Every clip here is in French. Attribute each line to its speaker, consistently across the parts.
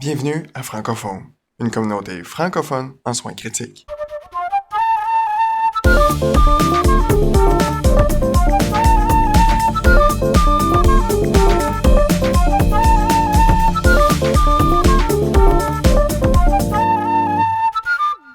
Speaker 1: Bienvenue à Francophone, une communauté francophone en soins critiques.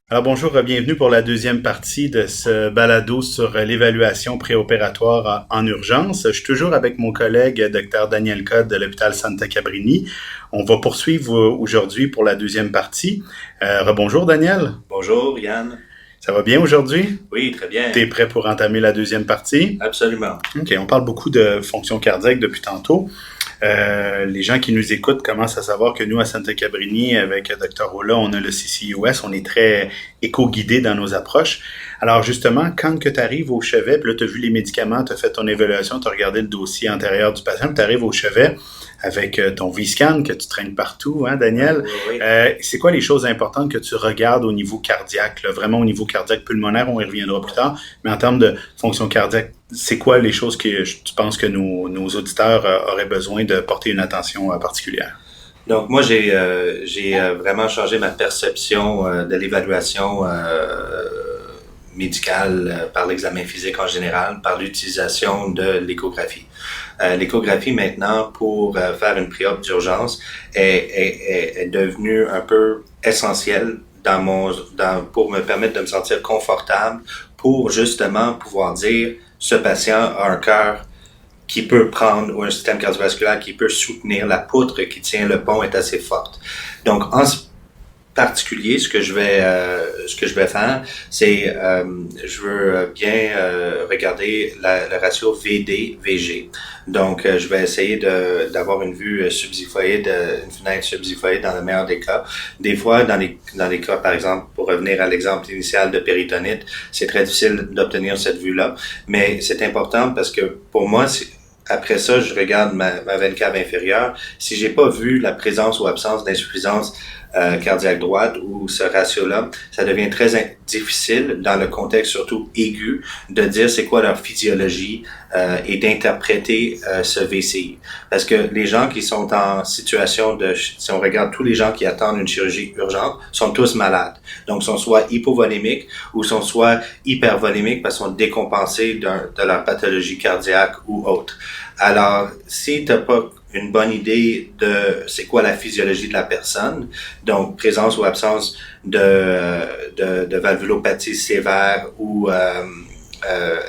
Speaker 2: Alors bonjour, bienvenue pour la deuxième partie de ce balado sur l'évaluation préopératoire en urgence. Je suis toujours avec mon collègue Dr Daniel Codd de l'hôpital Santa Cabrini. On va poursuivre aujourd'hui pour la deuxième partie. Rebonjour Daniel.
Speaker 3: Bonjour Yann.
Speaker 2: Ça va bien aujourd'hui?
Speaker 3: Oui, très bien.
Speaker 2: T'es prêt pour entamer la deuxième partie?
Speaker 3: Absolument.
Speaker 2: OK, on parle beaucoup de fonction cardiaque depuis tantôt. Les gens qui nous écoutent commencent à savoir que nous, à Santa Cabrini, avec Dr Ola, on a le CCUS, on est très éco-guidés dans nos approches. Alors justement, quand tu arrives au chevet, puis là, tu as vu les médicaments, tu as fait ton évaluation, tu as regardé le dossier antérieur du patient, tu arrives au chevet avec ton V-scan que tu traînes partout, hein, Daniel?
Speaker 3: Oui.
Speaker 2: C'est quoi les choses importantes que tu regardes au niveau cardiaque, là? Vraiment au niveau cardiaque pulmonaire, on y reviendra plus tard, mais en termes de fonction cardiaque, c'est quoi les choses que tu penses que nos auditeurs auraient besoin de porter une attention particulière?
Speaker 3: Donc moi, j'ai vraiment changé ma perception de l'évaluation médicale par l'examen physique en général, par l'utilisation de l'échographie. L'échographie maintenant, pour faire une préop d'urgence, est devenue un peu essentielle pour me permettre de me sentir confortable, pour justement pouvoir dire ce patient a un cœur qui peut prendre, ou un système cardiovasculaire qui peut soutenir, la poutre qui tient le pont est assez forte. Donc, en particulier, ce que je vais faire, c'est je veux bien regarder le ratio VD-VG. Donc, je vais essayer d'avoir une vue subxiphoïde, une fenêtre subxiphoïde dans le meilleur des cas. Des fois, dans les cas, par exemple, pour revenir à l'exemple initial de péritonite, c'est très difficile d'obtenir cette vue-là, mais c'est important parce que pour moi, après ça, je regarde ma veine cave inférieure. Si j'ai pas vu la présence ou absence d'insuffisance cardiaque droite ou ce ratio-là, ça devient très difficile dans le contexte surtout aigu de dire c'est quoi leur physiologie et d'interpréter ce VCI. Parce que les gens qui sont en situation si on regarde tous les gens qui attendent une chirurgie urgente, sont tous malades. Donc, sont soit hypovolémiques ou sont soit hypervolémiques parce qu'ils sont décompensés de leur pathologie cardiaque ou autre. Alors, si t'as pas une bonne idée de c'est quoi la physiologie de la personne, donc présence ou absence de valvulopathie sévère ou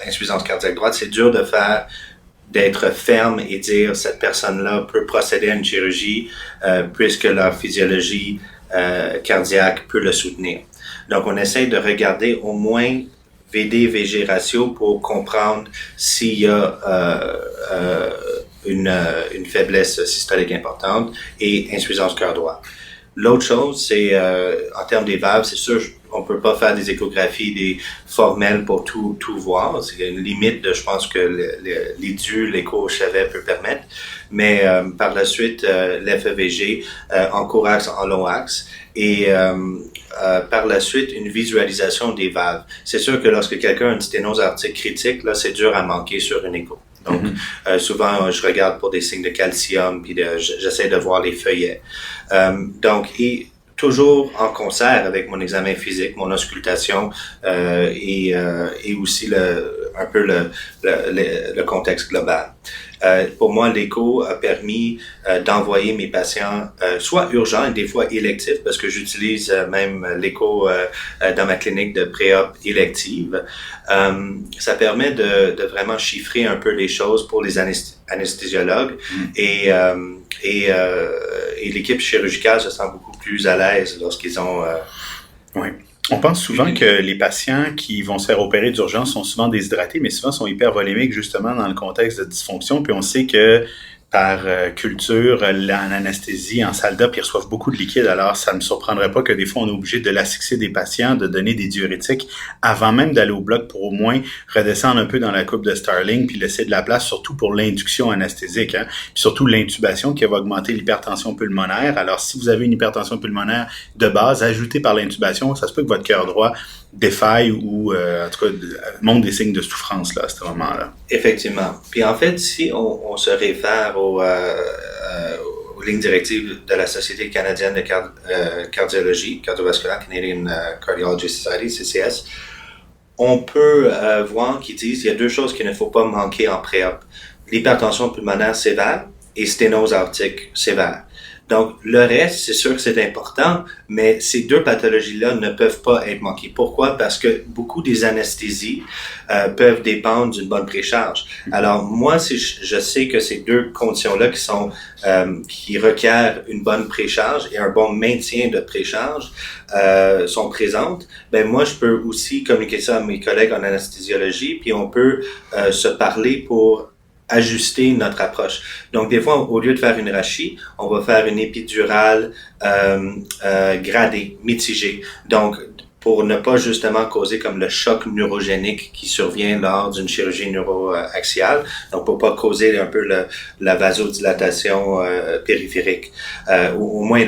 Speaker 3: insuffisance cardiaque droite, c'est dur d'être ferme et dire cette personne-là peut procéder à une chirurgie puisque leur physiologie cardiaque peut le soutenir. Donc, on essaie de regarder au moins VD-VG ratio pour comprendre s'il y a une faiblesse systolique importante et insuffisance cœur droit. L'autre chose, c'est en termes des valves, c'est sûr, on peut pas faire des échographies formelles pour tout voir. C'est une limite de, je pense que l'IDU, l'écho au chevet peut permettre. Mais par la suite, l'FEVG en court axe, en long axe. Et par la suite, une visualisation des valves. C'est sûr que lorsque quelqu'un a une sténose aortique critique, là, c'est dur à manquer sur une écho. Donc, souvent, je regarde pour des signes de calcium, puis j'essaie de voir les feuillets. Donc, et toujours en concert avec mon examen physique, mon auscultation et aussi un peu le contexte global. Pour moi, l'écho a permis d'envoyer mes patients soit urgents et des fois électifs, parce que j'utilise même l'écho dans ma clinique de pré-op élective. Ça permet de vraiment chiffrer un peu les choses pour les anesthésiologues et l'équipe chirurgicale se sent beaucoup plus à l'aise lorsqu'ils ont...
Speaker 2: Oui. On pense souvent que les patients qui vont se faire opérer d'urgence sont souvent déshydratés, mais souvent sont hypervolémiques justement dans le contexte de dysfonction. Puis on sait que par culture, en anesthésie, en salle d'op, ils reçoivent beaucoup de liquide. Alors, ça ne me surprendrait pas que des fois, on est obligé de l'asphyxier des patients, de donner des diurétiques avant même d'aller au bloc pour au moins redescendre un peu dans la coupe de Starling puis laisser de la place, surtout pour l'induction anesthésique, hein, puis surtout l'intubation qui va augmenter l'hypertension pulmonaire. Alors, si vous avez une hypertension pulmonaire de base, ajoutée par l'intubation, ça se peut que votre cœur droit défaille ou, en tout cas, montre des signes de souffrance là, à ce moment-là.
Speaker 3: Effectivement. Puis en fait, si on se réfère au lignes directives de la Société canadienne de cardiologie, cardiovasculaire, Canadian Cardiology Society, CCS, on peut voir qu'ils disent qu'il y a deux choses qu'il ne faut pas manquer en pré-op. L'hypertension pulmonaire sévère et sténose aortique sévère. Donc, le reste, c'est sûr que c'est important, mais ces deux pathologies-là ne peuvent pas être manquées. Pourquoi? Parce que beaucoup des anesthésies peuvent dépendre d'une bonne précharge. Alors, moi, si je sais que ces deux conditions-là qui requièrent une bonne précharge et un bon maintien de précharge sont présentes, ben moi, je peux aussi communiquer ça à mes collègues en anesthésiologie, puis on peut se parler pour ajuster notre approche. Donc, des fois, au lieu de faire une rachie, on va faire une épidurale gradée, mitigée. Donc, pour ne pas justement causer comme le choc neurogénique qui survient lors d'une chirurgie neuroaxiale, donc pour pas causer un peu la vasodilatation périphérique. Au moins,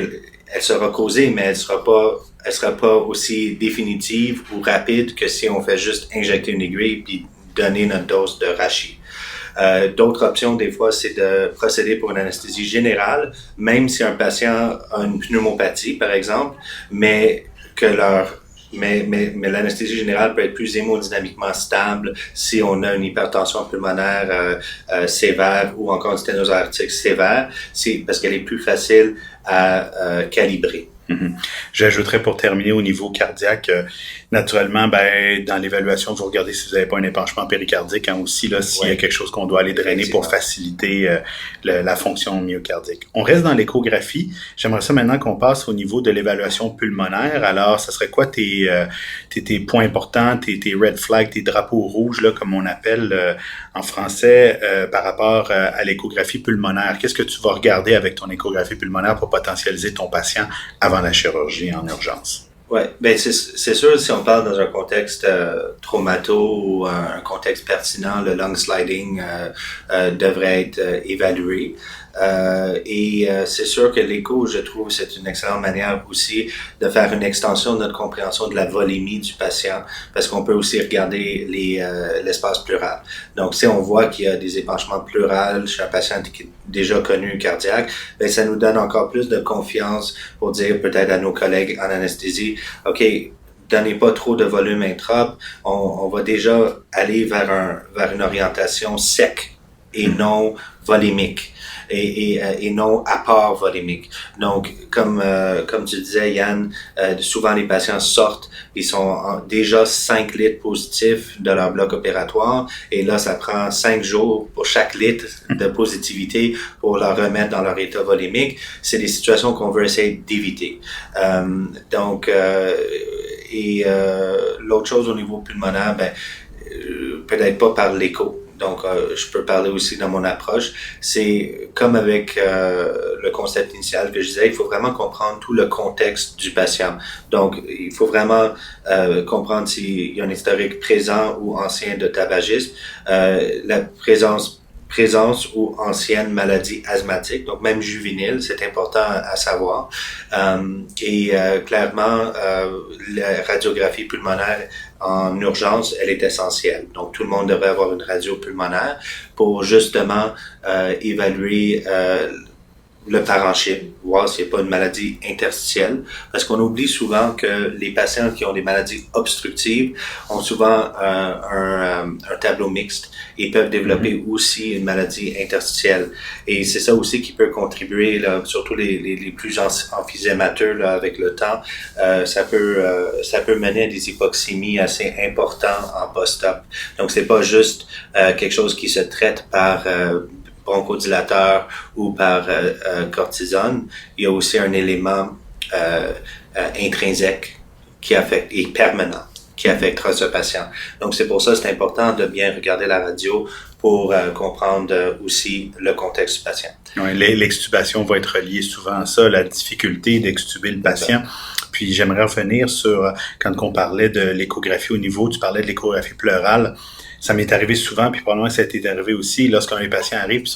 Speaker 3: elle sera causée, mais elle sera pas aussi définitive ou rapide que si on fait juste injecter une aiguille puis donner notre dose de rachis. D'autres options, des fois, c'est de procéder pour une anesthésie générale, même si un patient a une pneumopathie, par exemple, mais l'anesthésie générale peut être plus hémodynamiquement stable si on a une hypertension pulmonaire sévère ou encore une sténose aortique sévère, c'est parce qu'elle est plus facile à calibrer.
Speaker 2: Mm-hmm. J'ajouterais pour terminer au niveau cardiaque, naturellement, dans l'évaluation, vous regardez si vous n'avez pas un épanchement péricardique aussi, là, s'il y a quelque chose qu'on doit aller drainer pour faciliter la fonction myocardique. On reste dans l'échographie. J'aimerais ça maintenant qu'on passe au niveau de l'évaluation pulmonaire. Alors, ça serait quoi tes points importants, tes red flags, tes drapeaux rouges, là, comme on appelle en français, par rapport à l'échographie pulmonaire? Qu'est-ce que tu vas regarder avec ton échographie pulmonaire pour potentialiser ton patient avant la chirurgie en urgence?
Speaker 3: Ouais, c'est sûr, si on parle dans un contexte traumato ou un contexte pertinent, le lung sliding devrait être évalué. C'est sûr que l'écho, je trouve, c'est une excellente manière aussi de faire une extension de notre compréhension de la volémie du patient, parce qu'on peut aussi regarder l'espace pleural. Donc, si on voit qu'il y a des épanchements pleuraux chez un patient qui est déjà connu cardiaque, ça nous donne encore plus de confiance pour dire peut-être à nos collègues en anesthésie, OK, donnez pas trop de volume intra, on va déjà aller vers une orientation sec et non volémique. Et non apport volémique. Donc, comme tu disais, Yann, souvent les patients sortent, ils sont déjà 5 litres positifs de leur bloc opératoire, et là, ça prend 5 jours pour chaque litre de positivité pour leur remettre dans leur état volémique. C'est des situations qu'on veut essayer d'éviter. L'autre chose au niveau pulmonaire, peut-être pas par l'écho. Donc, je peux parler aussi dans mon approche. C'est comme avec le concept initial que je disais, il faut vraiment comprendre tout le contexte du patient. Donc, il faut vraiment comprendre s'il y a un historique présent ou ancien de tabagisme, la présence ou ancienne maladie asthmatique, donc même juvénile, c'est important à savoir. Clairement, la radiographie pulmonaire en urgence, elle est essentielle. Donc, tout le monde devrait avoir une radio pulmonaire pour justement évaluer le parenchyme, voir s'il n'y a pas une maladie interstitielle, parce qu'on oublie souvent que les patients qui ont des maladies obstructives ont souvent un tableau mixte et peuvent développer aussi une maladie interstitielle. Et c'est ça aussi qui peut contribuer, là, surtout les plus emphysémateux là, avec le temps, ça peut mener à des hypoxémies assez importantes en post-op. Donc, c'est pas juste quelque chose qui se traite par bronchodilateur ou par cortisone. Il y a aussi un élément intrinsèque qui affecte et permanent qui affectera ce patient. Donc, c'est pour ça que c'est important de bien regarder la radio pour comprendre aussi le contexte du patient.
Speaker 2: Oui, l'extubation va être reliée souvent à ça, la difficulté d'extuber le patient. Puis, j'aimerais revenir sur, quand on parlait de l'échographie au niveau, tu parlais de l'échographie pleurale. Ça m'est arrivé souvent, puis probablement que ça a été arrivé aussi, lorsqu'un des patients arrive, puis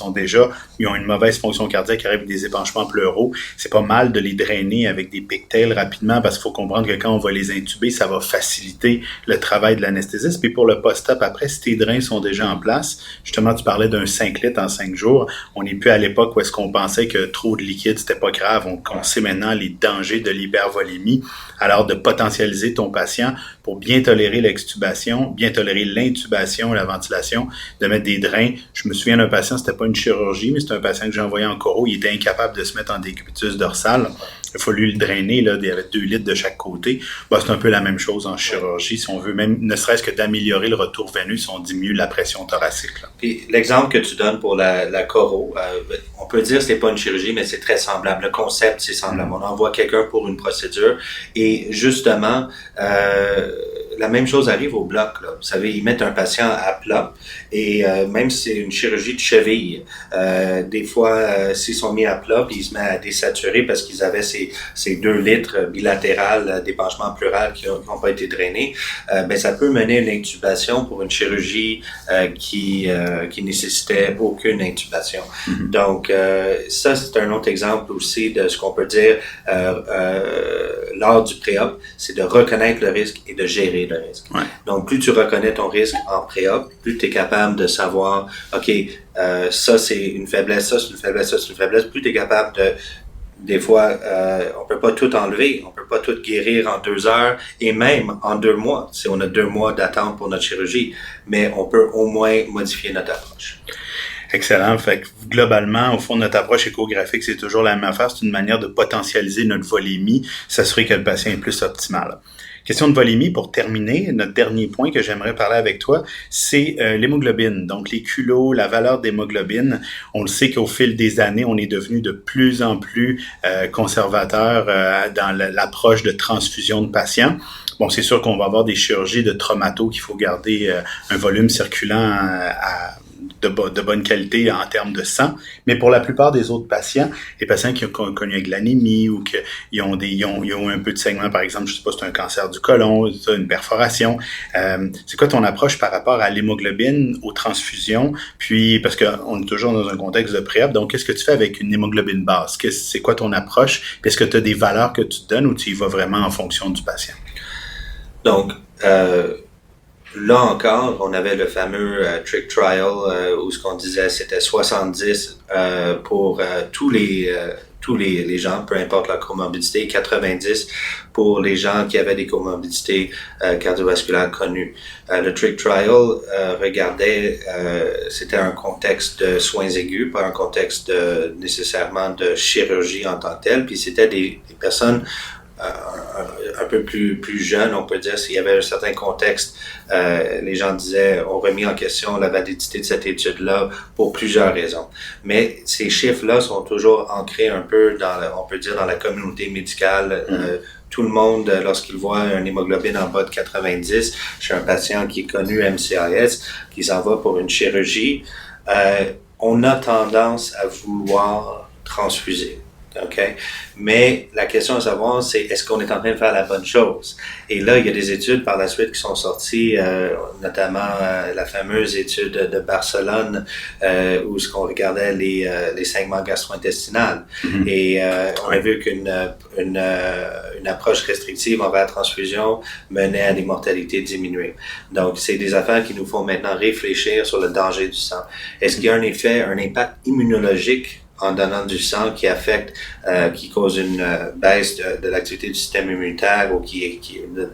Speaker 2: ils ont une mauvaise fonction cardiaque, ils arrivent avec des épanchements pleuraux, c'est pas mal de les drainer avec des pigtails rapidement, parce qu'il faut comprendre que quand on va les intuber, ça va faciliter le travail de l'anesthésiste. Puis pour le post-op, après, si tes drains sont déjà en place, justement, tu parlais d'un 5 litres en 5 jours, on n'est plus à l'époque où est-ce qu'on pensait que trop de liquide, c'était pas grave, on sait maintenant les dangers de l'hypervolémie, alors de potentialiser ton patient pour bien tolérer l'extubation, bien tolérer l'intubation, la ventilation, de mettre des drains. Je me souviens d'un patient, c'était pas une chirurgie, mais c'était un patient que j'ai envoyé en choro, il était incapable de se mettre en décubitus dorsal. Il a fallu le drainer, là, il y avait 2 litres de chaque côté. C'est un peu la même chose en chirurgie, si on veut même, ne serait-ce que d'améliorer le retour veineux, si on diminue la pression thoracique. Là.
Speaker 3: Puis l'exemple que tu donnes pour la choro, on peut dire que c'est pas une chirurgie, mais c'est très semblable. Le concept, c'est semblable. On envoie quelqu'un pour une procédure et justement, la même chose arrive au bloc. Là. Vous savez, ils mettent un patient à plat et même si c'est une chirurgie de cheville, des fois, s'ils sont mis à plat, puis ils se mettent à désaturer parce qu'ils avaient ces 2 litres bilatérales d'épanchement pleural qui n'ont pas été drainés, ben ça peut mener à une intubation pour une chirurgie qui nécessitait aucune intubation. Mm-hmm. Donc, ça, c'est un autre exemple aussi de ce qu'on peut dire lors du pré-op, c'est de reconnaître le risque et de gérer le risque. Ouais. Donc, plus tu reconnais ton risque en pré-op, plus tu es capable de savoir, OK, ça c'est une faiblesse, ça c'est une faiblesse, ça c'est une faiblesse, plus tu es capable de des fois, on peut pas tout enlever, on peut pas tout guérir en 2 heures et même en 2 mois, si on a 2 mois d'attente pour notre chirurgie, mais on peut au moins modifier notre approche.
Speaker 2: Excellent. Fait que globalement, au fond, notre approche échographique, c'est toujours la même affaire. C'est une manière de potentialiser notre volémie, s'assurer que le patient est plus optimal. Question de volémie, pour terminer, notre dernier point que j'aimerais parler avec toi, c'est l'hémoglobine. Donc, les culots, la valeur d'hémoglobine. On le sait qu'au fil des années, on est devenu de plus en plus conservateur dans l'approche de transfusion de patients. Bon, c'est sûr qu'on va avoir des chirurgies de traumato qu'il faut garder un volume circulant de bonne qualité en termes de sang, mais pour la plupart des autres patients, les patients qui ont connu avec l'anémie ou qui ont un peu de saignement, par exemple, je sais pas, c'est un cancer du côlon, une perforation, c'est quoi ton approche par rapport à l'hémoglobine, aux transfusions, puis parce qu'on est toujours dans un contexte de pré-op, donc qu'est-ce que tu fais avec une hémoglobine basse? C'est quoi ton approche? Puis est-ce que tu as des valeurs que tu te donnes ou tu y vas vraiment en fonction du patient?
Speaker 3: Donc, là encore, on avait le fameux trick trial où ce qu'on disait c'était 70 pour tous les gens, peu importe leur comorbidité, 90 pour les gens qui avaient des comorbidités cardiovasculaires connues. Le trick trial regardait, c'était un contexte de soins aigus, pas un contexte nécessairement de chirurgie en tant que tel, puis c'était des personnes un peu plus jeunes, on peut dire, s'il y avait un certain contexte, les gens disaient, ont remis en question la validité de cette étude-là pour plusieurs raisons. Mais ces chiffres-là sont toujours ancrés un peu on peut dire, dans la communauté médicale. Tout le monde, lorsqu'il voit un hémoglobine en bas de 90, chez un patient qui est connu MCIS, qui s'en va pour une chirurgie, on a tendance à vouloir transfuser. OK? Mais la question à savoir, c'est est-ce qu'on est en train de faire la bonne chose? Et là, il y a des études par la suite qui sont sorties, notamment la fameuse étude de Barcelone, où ce qu'on regardait les saignements gastro-intestinaux. Mm-hmm. Et on a vu qu'une approche restrictive envers la transfusion menait à des mortalités diminuées. Donc, c'est des affaires qui nous font maintenant réfléchir sur le danger du sang. Est-ce qu'il y a un impact immunologique en donnant du sang qui affecte, qui cause une baisse de l'activité du système immunitaire ou de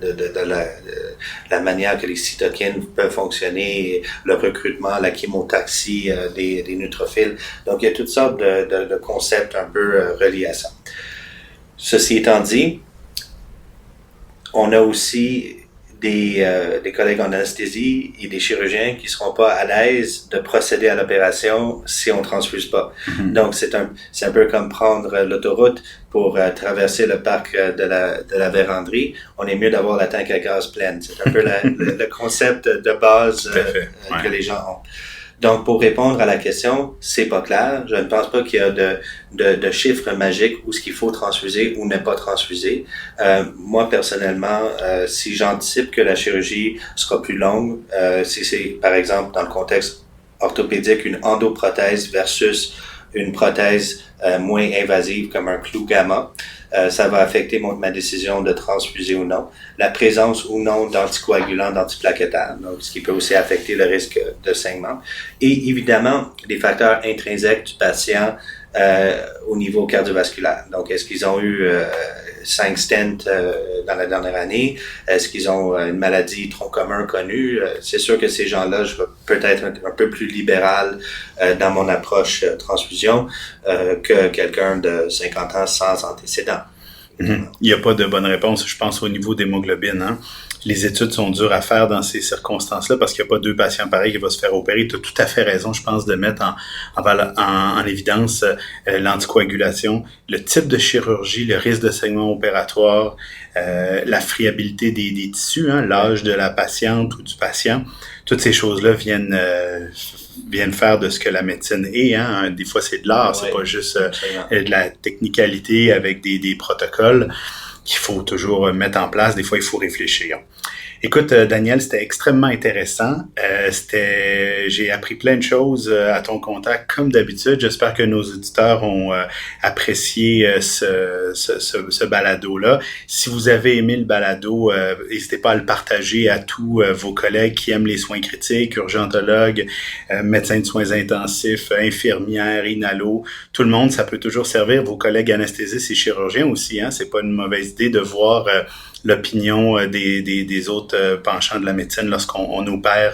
Speaker 3: la manière que les cytokines peuvent fonctionner, le recrutement, la chémotaxie des neutrophils. Donc, il y a toutes sortes de concepts un peu reliés à ça. Ceci étant dit, on a aussi des collègues en anesthésie et des chirurgiens qui seront pas à l'aise de procéder à l'opération si on transfuse pas. Mm-hmm. Donc, c'est un peu comme prendre l'autoroute pour traverser le parc de la Vérandrie. On est mieux d'avoir la tank à gaz pleine. C'est un peu le concept de base que les gens ont. Donc, pour répondre à la question, c'est pas clair. Je ne pense pas qu'il y a de chiffres magiques où ce qu'il faut transfuser ou ne pas transfuser. Moi, personnellement, si j'anticipe que la chirurgie sera plus longue, si c'est, par exemple, dans le contexte orthopédique, une endoprothèse versus une prothèse moins invasive comme un clou gamma, ça va affecter ma décision de transfuser ou non. La présence ou non d'anticoagulants, d'antiplaquettaires, donc ce qui peut aussi affecter le risque de saignement. Et évidemment, les facteurs intrinsèques du patient au niveau cardiovasculaire. Donc, est-ce qu'ils ont eu 5 stents dans la dernière année? Est-ce qu'ils ont une maladie tronc commun connue? C'est sûr que ces gens-là, je vais peut-être être un peu plus libéral dans mon approche transfusion que quelqu'un de 50 ans sans antécédent.
Speaker 2: Il n'y a pas de bonne réponse, je pense, au niveau d'hémoglobine. Hein? Les études sont dures à faire dans ces circonstances-là parce qu'il n'y a pas 2 patients pareils qui vont se faire opérer. Tu as tout à fait raison, je pense, de mettre en évidence l'anticoagulation, le type de chirurgie, le risque de saignement opératoire, la friabilité des tissus, hein, l'âge de la patiente ou du patient. Toutes ces choses-là viennent faire de ce que la médecine est. Hein. Des fois, c'est de l'art, c'est pas juste de la technicalité avec des protocoles qu'il faut toujours mettre en place. Des fois, il faut réfléchir. Écoute, Daniel, c'était extrêmement intéressant. J'ai appris plein de choses à ton contact, comme d'habitude. J'espère que nos auditeurs ont apprécié ce balado-là. Si vous avez aimé le balado, n'hésitez pas à le partager à tous vos collègues qui aiment les soins critiques, urgentologues, médecins de soins intensifs, infirmières, inhalos. Tout le monde, ça peut toujours servir. Vos collègues anesthésistes et chirurgiens aussi. Hein, c'est pas une mauvaise idée de voir l'opinion des autres penchants de la médecine lorsqu'on opère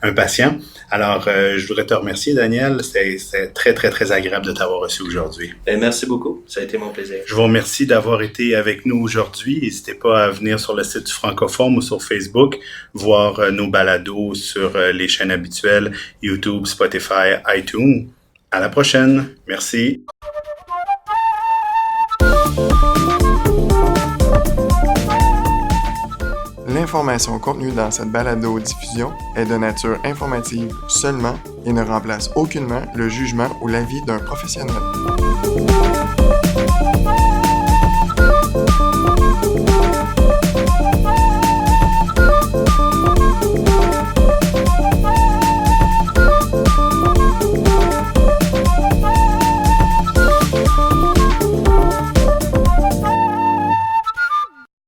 Speaker 2: un patient. Alors, je voudrais te remercier, Daniel. C'était très, très, très agréable de t'avoir reçu aujourd'hui.
Speaker 3: Merci beaucoup. Ça a été mon plaisir.
Speaker 2: Je vous remercie d'avoir été avec nous aujourd'hui. N'hésitez pas à venir sur le site du Francoforum ou sur Facebook, voir nos balados sur les chaînes habituelles, YouTube, Spotify, iTunes. À la prochaine. Merci.
Speaker 1: L'information contenue dans cette balado-diffusion est de nature informative seulement et ne remplace aucunement le jugement ou l'avis d'un professionnel.